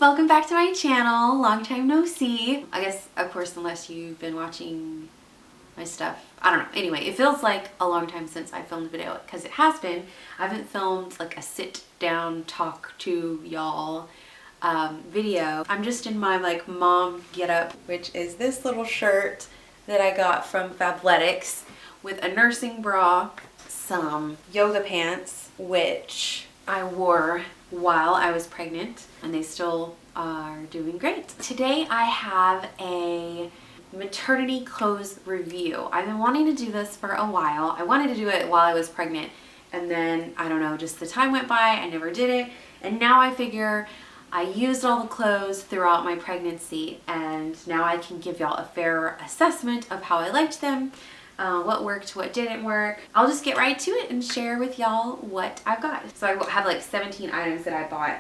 welcome back to my channel. Long time no see. I guess, of course, unless you've been watching my stuff. I don't know. Anyway, it feels like a long time since I filmed a video because it has been. I haven't filmed like a sit down talk to y'all video. I'm just in my like mom getup, which is this little shirt that I got from Fabletics with a nursing bra, some yoga pants, which I wore while I was pregnant, and they still are doing great. Today I have a maternity clothes review. I've been wanting to do this for a while. I wanted to do it while I was pregnant, and then I don't know, just the time went by, I never did it, and now I figure I used all the clothes throughout my pregnancy, and now I can give y'all a fair assessment of how I liked them, what worked, what didn't work. I'll just get right to it and share with y'all what I've got. So I have like 17 items that I bought,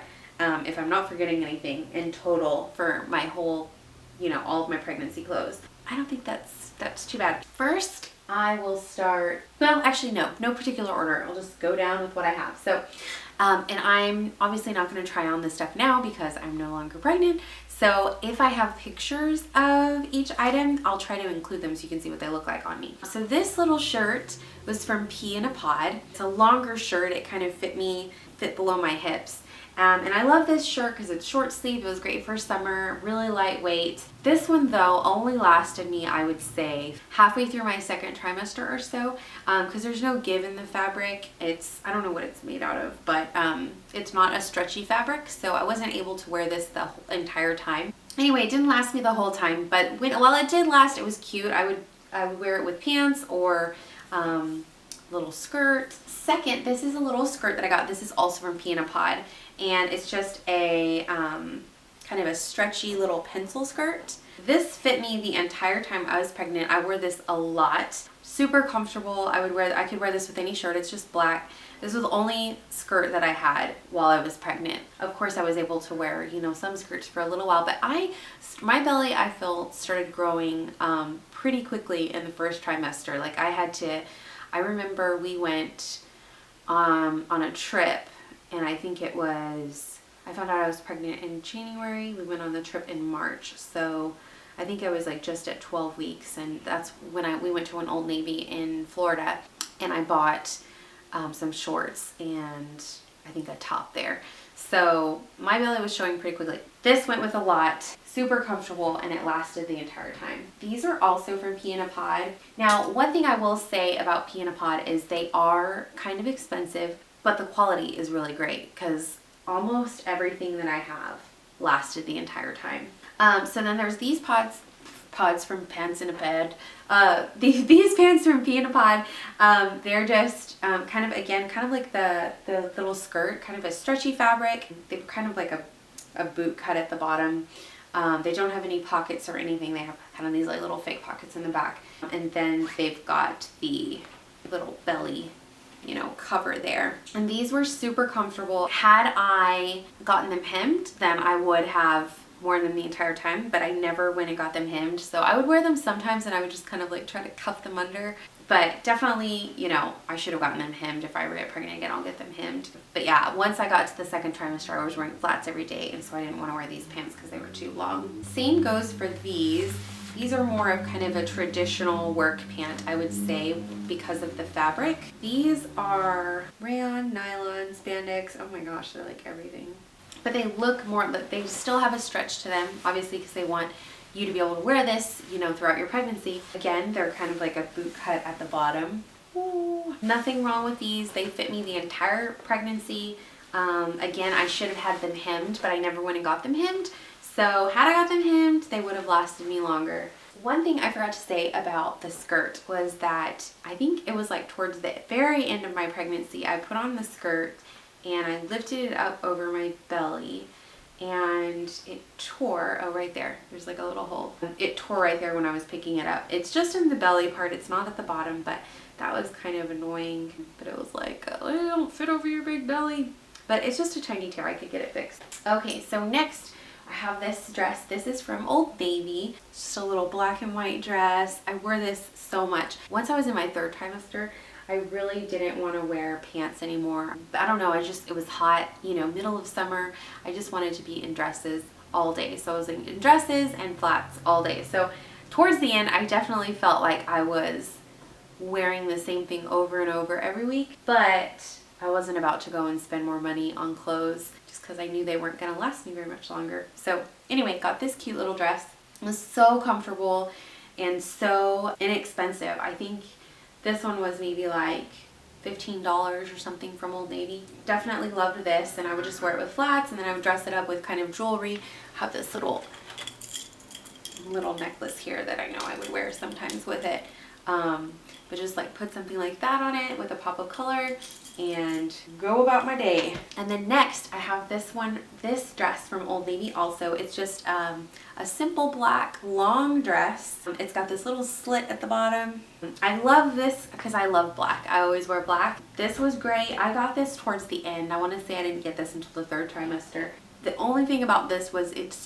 if I'm not forgetting anything, in total for my whole, all of my pregnancy clothes. I don't think that's too bad. First, I will start, well, actually no particular order. I'll just go down with what I have. So, and I'm obviously not going to try on this stuff now because I'm no longer pregnant. So if I have pictures of each item, I'll try to include them so you can see what they look like on me. So this little shirt was from PEA in a Pod. It's a longer shirt. It kind of fit below my hips. And I love this shirt because it's short sleeve. It was great for summer, really lightweight. This one though only lasted me, I would say, halfway through my second trimester or so, because there's no give in the fabric. I don't know what it's made out of, but it's not a stretchy fabric, so I wasn't able to wear this the whole entire time. Anyway, it didn't last me the whole time, but while it did last, it was cute. I would wear it with pants or little skirt. Second, this is a little skirt that I got. This is also from PEA in a Pod, and it's just a kind of a stretchy little pencil skirt. This fit me the entire time I was pregnant. I wore this a lot. Super comfortable. I could wear this with any shirt. It's just black. This was the only skirt that I had while I was pregnant. Of course, I was able to wear, some skirts for a little while, but my belly, I feel, started growing pretty quickly in the first trimester. Like I remember we went on a trip, and I think I found out I was pregnant in January. We went on the trip in March, so I think I was like just at 12 weeks, and that's when we went to an Old Navy in Florida, and I bought some shorts and I think a top there. So my belly was showing pretty quickly. This went with a lot, super comfortable, and it lasted the entire time. These are also from PEA in a Pod. Now, one thing I will say about PEA in a Pod is they are kind of expensive, but the quality is really great because almost everything that I have lasted the entire time. So then there's these pods from Pants in a Bed. These pants from PEA in a Pod, they're just kind of like the little skirt, kind of a stretchy fabric. They're kind of like a boot cut at the bottom. They don't have any pockets or anything. They have kind of these like little fake pockets in the back. And then they've got the little belly cover there. And these were super comfortable. Had I gotten them hemmed, then I would have worn them the entire time, but I never went and got them hemmed. So I would wear them sometimes and I would just kind of like try to cuff them under. But definitely, I should have gotten them hemmed. If I ever get pregnant again, I'll get them hemmed. But yeah, once I got to the second trimester, I was wearing flats every day, and so I didn't want to wear these pants because they were too long. Same goes for these. These are more of kind of a traditional work pant, I would say, because of the fabric. These are rayon, nylon, spandex. Oh my gosh, they're like everything. But they look more, but they still have a stretch to them, obviously, because they want you to be able to wear this, throughout your pregnancy. Again, they're kind of like a boot cut at the bottom. Ooh. Nothing wrong with these. They fit me the entire pregnancy. Again, I should have had them hemmed, but I never went and got them hemmed. So had I got them hemmed, they would have lasted me longer. One thing I forgot to say about the skirt was that I think it was like towards the very end of my pregnancy, I put on the skirt and I lifted it up over my belly, and it tore. Oh, right there. There's like a little hole. It tore right there when I was picking it up. It's just in the belly part. It's not at the bottom, but that was kind of annoying. But it was like, it don't fit over your big belly. But it's just a tiny tear. I could get it fixed. Okay, so next I have this dress. This is from Old Navy. Just a little black and white dress. I wore this so much. Once I was in my third trimester, I really didn't want to wear pants anymore. I don't know, it was hot, you know, middle of summer. I just wanted to be in dresses all day. So I was in dresses and flats all day. So towards the end, I definitely felt like I was wearing the same thing over and over every week, but I wasn't about to go and spend more money on clothes just because I knew they weren't going to last me very much longer. So anyway, got this cute little dress. It was so comfortable and so inexpensive. I think this one was maybe like $15 or something from Old Navy. Definitely loved this, and I would just wear it with flats, and then I would dress it up with kind of jewelry. Have this little necklace here that I know I would wear sometimes with it. But just like put something like that on it with a pop of color and go about my day. And then next I have this dress from Old Navy also. It's just a simple black long dress. It's got this little slit at the bottom. I love this because I love black. I always wear black. This was great. I got this towards the end. I want to say I didn't get this until the third trimester. The only thing about this was it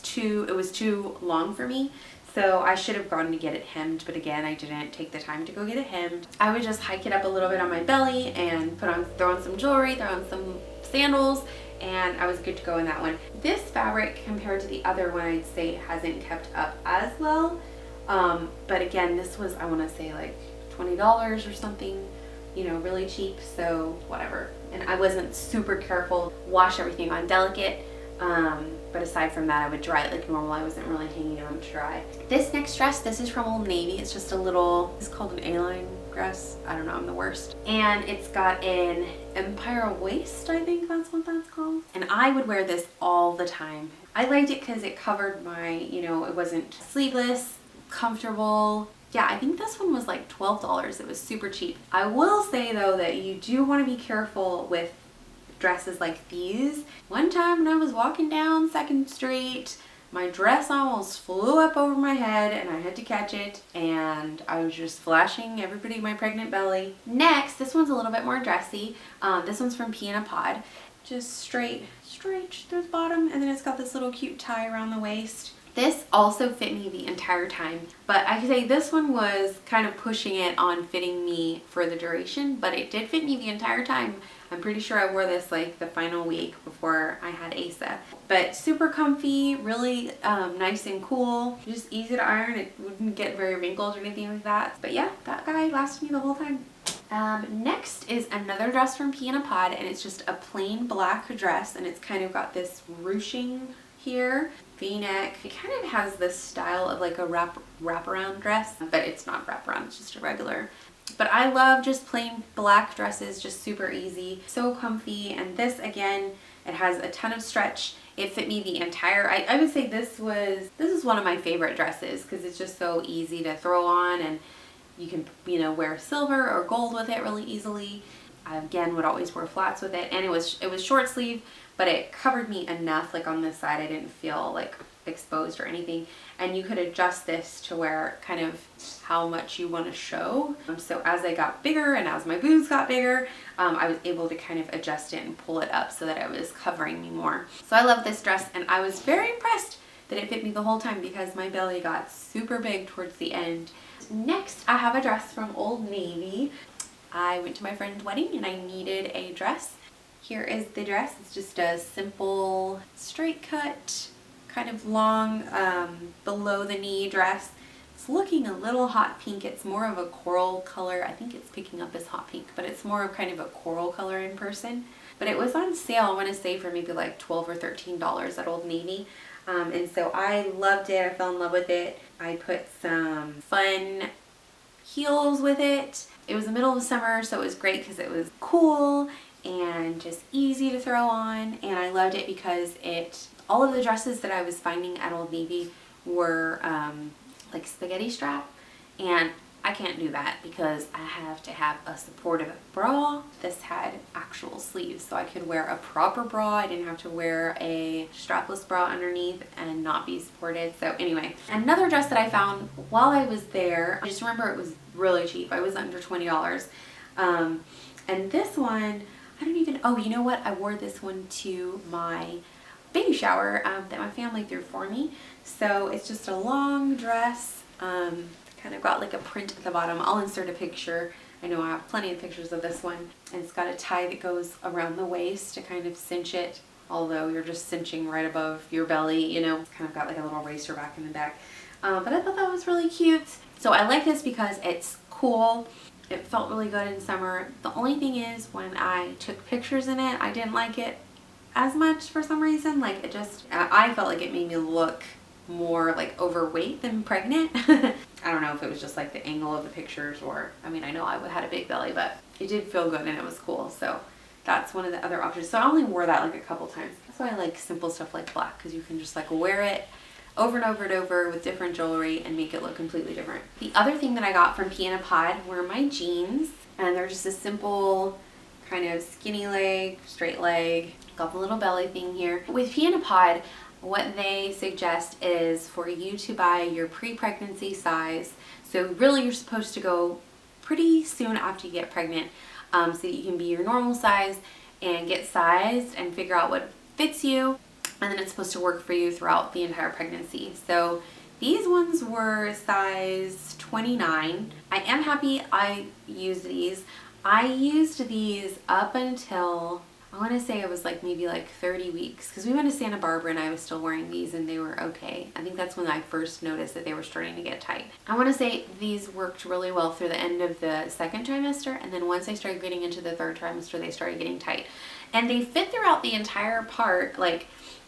was too long for me. So I should have gone to get it hemmed, but again, I didn't take the time to go get it hemmed. I would just hike it up a little bit on my belly and throw on some jewelry, throw on some sandals, and I was good to go in that one. This fabric compared to the other one, I'd say hasn't kept up as well. But again, this was, I want to say like $20 or something, you know, really cheap, so whatever. And I wasn't super careful, wash everything on delicate. But aside from that, I would dry it like normal. I wasn't really hanging on to dry. This next dress, this is from Old Navy. It's just it's called an A-line dress. I don't know, I'm the worst. And it's got an empire waist, I think that's what that's called. And I would wear this all the time. I liked it because it covered my, you know, it wasn't sleeveless, comfortable. Yeah, I think this one was like $12. It was super cheap. I will say though that you do want to be careful with dresses like these. One time when I was walking down 2nd Street, my dress almost flew up over my head and I had to catch it, and I was just flashing everybody my pregnant belly. Next, this one's a little bit more dressy. This one's from PEA. Just straight through the bottom, and then it's got this little cute tie around the waist. This also fit me the entire time, but I could say this one was kind of pushing it on fitting me for the duration, but it did fit me the entire time. I'm pretty sure I wore this like the final week before I had Asa. But super comfy, really nice and cool, just easy to iron. It wouldn't get very wrinkled or anything like that. But yeah, that guy lasted me the whole time. Next is another dress from PEA, and it's just a plain black dress, and it's kind of got this ruching here, V-neck. It kind of has this style of like a wraparound dress, but it's not wraparound, it's just a regular. But I love just plain black dresses, just super easy, so comfy. And this, again, it has a ton of stretch. It fit me the entire, I would say this is one of my favorite dresses because it's just so easy to throw on, and you can, you know, wear silver or gold with it really easily. I, again, would always wear flats with it, and it was short sleeve, but it covered me enough. Like on this side, I didn't feel like exposed or anything, and you could adjust this to where kind of how much you want to show. So as I got bigger and as my boobs got bigger, I was able to kind of adjust it and pull it up so that it was covering me more. So I love this dress, and I was very impressed that it fit me the whole time because my belly got super big towards the end. Next, I have a dress from Old Navy. I went to my friend's wedding and I needed a dress. Here is the dress. It's just a simple straight cut, kind of long below the knee dress. It's looking a little hot pink. It's more of a coral color. I think it's picking up as hot pink, but it's more of kind of a coral color in person. But it was on sale, I want to say, for maybe like $12 or $13 at Old Navy. And so I loved it. I fell in love with it. I put some fun heels with it. It was the middle of summer, so it was great because it was cool and just easy to throw on. And I loved it because all of the dresses that I was finding at Old Navy were like spaghetti strap, and I can't do that because I have to have a supportive bra. This had actual sleeves, so I could wear a proper bra. I didn't have to wear a strapless bra underneath and not be supported. So anyway, another dress that I found while I was there, I just remember it was really cheap. I was under $20. And this one, I don't even, oh, you know what? I wore this one to my baby shower that my family threw for me. So it's just a long dress, kind of got like a print at the bottom. I'll insert a picture. I know I have plenty of pictures of this one. And it's got a tie that goes around the waist to kind of cinch it, although you're just cinching right above your belly, you know. It's kind of got like a little racer back in the back. But I thought that was really cute. So I like this because it's cool. It felt really good in summer. The only thing is when I took pictures in it, I didn't like it as much for some reason. Like it just, I felt like it made me look more like overweight than pregnant. I don't know if it was just like the angle of the pictures, or, I mean, I know I had a big belly, but it did feel good and it was cool. So that's one of the other options. So I only wore that like a couple times. That's why I like simple stuff like black, because you can just like wear it over and over and over with different jewelry and make it look completely different. The other thing that I got from PEA were my jeans, and they're just a simple kind of skinny leg, straight leg. Got the little belly thing here. With PEA, what they suggest is for you to buy your pre-pregnancy size. So really you're supposed to go pretty soon after you get pregnant, so that you can be your normal size and get sized and figure out what fits you. And then it's supposed to work for you throughout the entire pregnancy. So these ones were size 29. I am happy I used these. I used these up until, I want to say it was like maybe like 30 weeks, because we went to Santa Barbara and I was still wearing these and they were okay. I think that's when I first noticed that they were starting to get tight. I want to say these worked really well through the end of the second trimester, and then once I started getting into the third trimester, they started getting tight. And they fit throughout the entire part. Like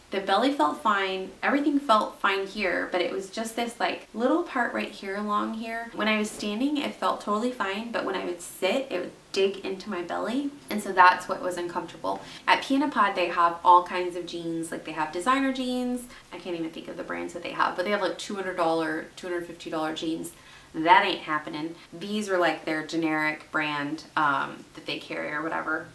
the belly felt fine, everything felt fine here, but it was just this like little part right here along here. When I was standing, it felt totally fine, but when I would sit, it would dig into my belly, and so that's what was uncomfortable. At PEA, they have all kinds of jeans. Like they have designer jeans. I can't even think of the brands that they have, but they have like $200, $250 jeans. That ain't happening. These are like their generic brand that they carry or whatever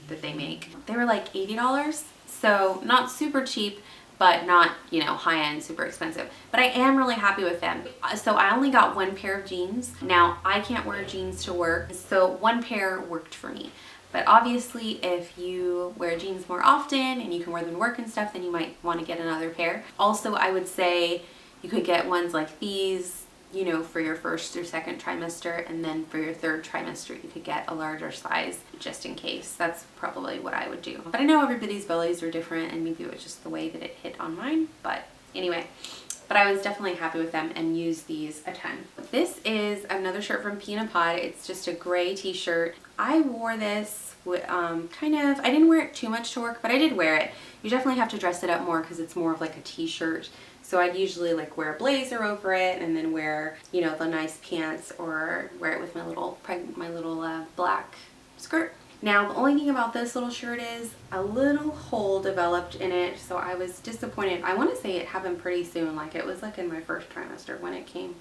that they make. They were like $80. So not super cheap, but not, you know, high-end, super expensive. But I am really happy with them. So I only got one pair of jeans. Now, I can't wear jeans to work, so one pair worked for me. But obviously, if you wear jeans more often and you can wear them to work and stuff, then you might want to get another pair. Also, I would say you could get ones like these, you know, for your first or second trimester, and then for your third trimester you could get a larger size just in case. That's probably what I would do. But I know everybody's bellies are different, and maybe it was just the way that it hit on mine. But anyway, but I was definitely happy with them and used these a ton. This is another shirt from PEA. It's just a gray t-shirt. I wore this with kind of, I didn't wear it too much to work, but I did wear it. You definitely have to dress it up more because it's more of like a t-shirt. So I'd usually like wear a blazer over it, and then wear, you know, the nice pants, or wear it with my little black skirt. Now the only thing about this little shirt is a little hole developed in it, so I was disappointed. I want to say it happened pretty soon, like it was like in my first trimester when it came.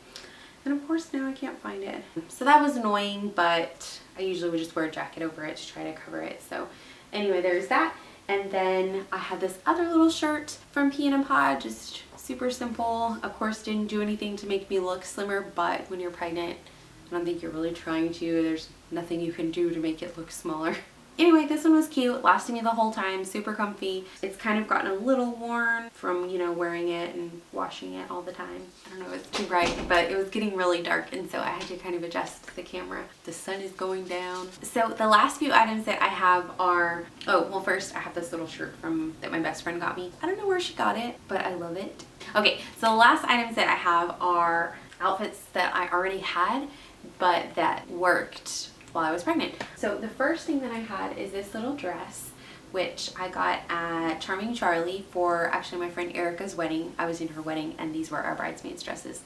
And of course now I can't find it. So that was annoying, but I usually would just wear a jacket over it to try to cover it. So anyway, there's that. And then I had this other little shirt from PEA, just super simple. Of course, didn't do anything to make me look slimmer, but when you're pregnant, I don't think you're really trying to. There's nothing you can do to make it look smaller. Anyway, this one was cute, lasted me the whole time, super comfy. It's kind of gotten a little worn from, you know, wearing it and washing it all the time. I don't know, it's too bright, but it was getting really dark, and so I had to kind of adjust the camera. The sun is going down. So the last few items that I have are, oh, well, first I have this little shirt that my best friend got me. I don't know where she got it, but I love it. Okay, so the last items that I have are outfits that I already had, but that worked while I was pregnant. So the first thing that I had is this little dress, which I got at Charming Charlie for actually my friend Erica's wedding. I was in her wedding, and these were our bridesmaids dresses.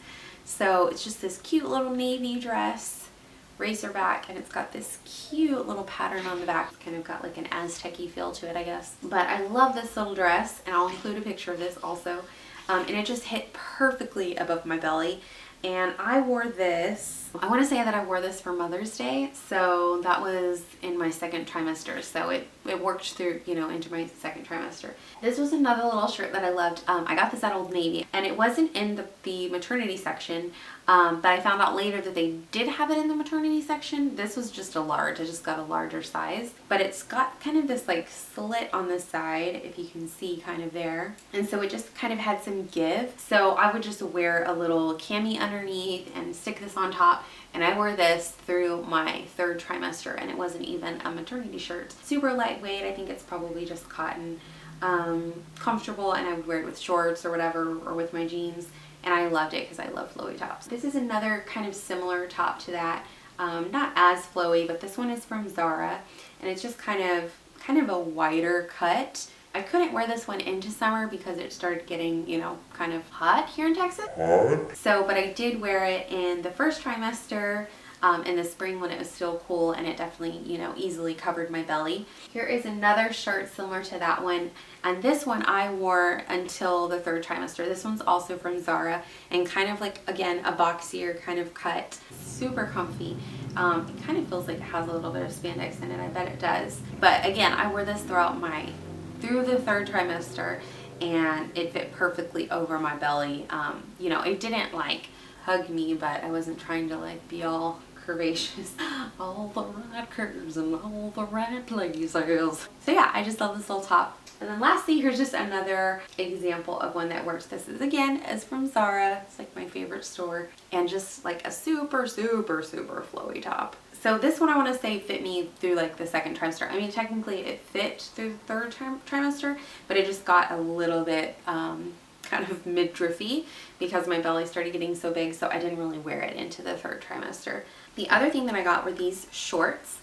So it's just this cute little navy dress, racer back, and it's got this cute little pattern on the back. It's kind of got like an Aztec-y feel to it, I guess. But I love this little dress, and I'll include a picture of this also. And it just hit perfectly above my belly. And I wore this, I want to say that I wore this for Mother's Day, so that was in my second trimester, so it worked through, you know, into my second trimester. This was another little shirt that I loved. I got this at Old Navy, and it wasn't in the maternity section, but I found out later that they did have it in the maternity section. This was just a large, I just got a larger size, but it's got kind of this like slit on the side, if you can see kind of there, and so it just kind of had some give. So I would just wear a little cami underneath and stick this on top. And I wore this through my 3rd trimester, and it wasn't even a maternity shirt. Super lightweight. I think it's probably just cotton. Comfortable, and I would wear it with shorts or whatever, or with my jeans. And I loved it because I love flowy tops. This is another kind of similar top to that. Not as flowy, but this one is from Zara, and it's just kind of a wider cut. I couldn't wear this one into summer because it started getting, you know, kind of hot here in Texas. So, but I did wear it in the 1st trimester, in the spring when it was still cool, and it definitely, you know, easily covered my belly. Here is another shirt similar to that one, and this one I wore until the 3rd trimester. This one's also from Zara, and kind of like, again, a boxier kind of cut. Super comfy. It kind of feels like it has a little bit of spandex in it. I bet it does. But again, I wore this through the 3rd trimester, and it fit perfectly over my belly. You know, it didn't like hug me, but I wasn't trying to like be all curvaceous, all the right curves and all the right places. So yeah, I just love this little top. And then lastly, here's just another example of one that works. This is from Zara. It's like my favorite store, and just like a super, super, super flowy top. So this one I want to say fit me through like the 2nd trimester. I mean, technically it fit through the 3rd trimester, but it just got a little bit kind of midriffy because my belly started getting so big, so I didn't really wear it into the 3rd trimester. The other thing that I got were these shorts,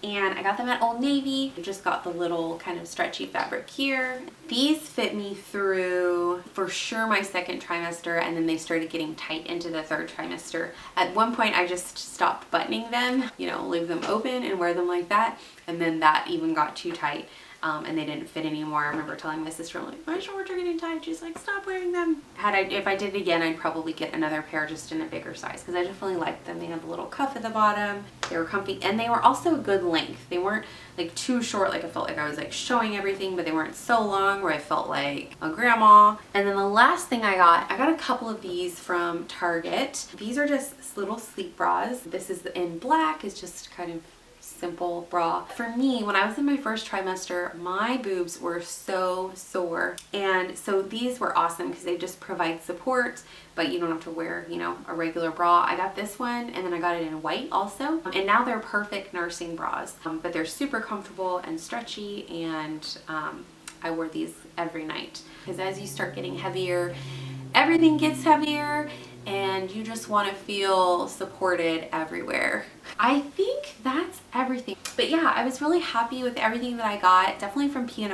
and I got them at Old Navy. I just got the little kind of stretchy fabric here. These fit me through for sure my 2nd trimester, and then they started getting tight into the 3rd trimester. At one point I just stopped buttoning them, you know, leave them open and wear them like that, and then that even got too tight. And they didn't fit anymore. I remember telling my sister, like, my shorts are getting tight. She's like, stop wearing them. If I did it again, I'd probably get another pair just in a bigger size, because I definitely liked them. They had the little cuff at the bottom. They were comfy, and they were also a good length. They weren't like too short, like I felt like I was like showing everything, but they weren't so long where I felt like a grandma. And then the last thing I got a couple of these from Target. These are just little sleep bras. This is in black. It's just kind of simple bra. For me, when I was in my 1st trimester, my boobs were so sore, and so these were awesome because they just provide support, but you don't have to wear, you know, a regular bra. I got this one, and then I got it in white also, and now they're perfect nursing bras, but they're super comfortable and stretchy, and I wore these every night because as you start getting heavier, everything gets heavier, and you just want to feel supported everywhere. I think that's everything. But yeah, I was really happy with everything that I got. Definitely from PEA.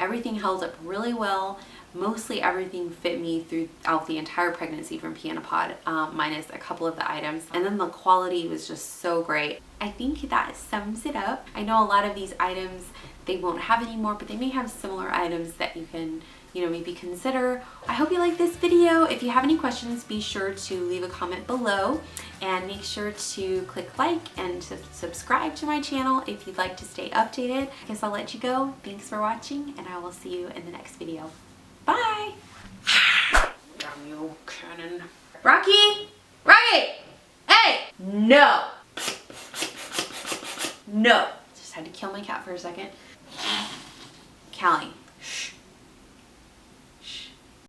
Everything held up really well. Mostly everything fit me throughout the entire pregnancy from PEA, minus a couple of the items. And then the quality was just so great. I think that sums it up. I know a lot of these items they won't have anymore, but they may have similar items that you can, you know, maybe consider. I hope you like this video. If you have any questions, be sure to leave a comment below, and make sure to click like and to subscribe to my channel if you'd like to stay updated. I guess I'll let you go. Thanks for watching, and I will see you in the next video. Bye! Damn you, Cannon. Rocky! Rocky! Hey! No! No! Just had to kill my cat for a second. Callie.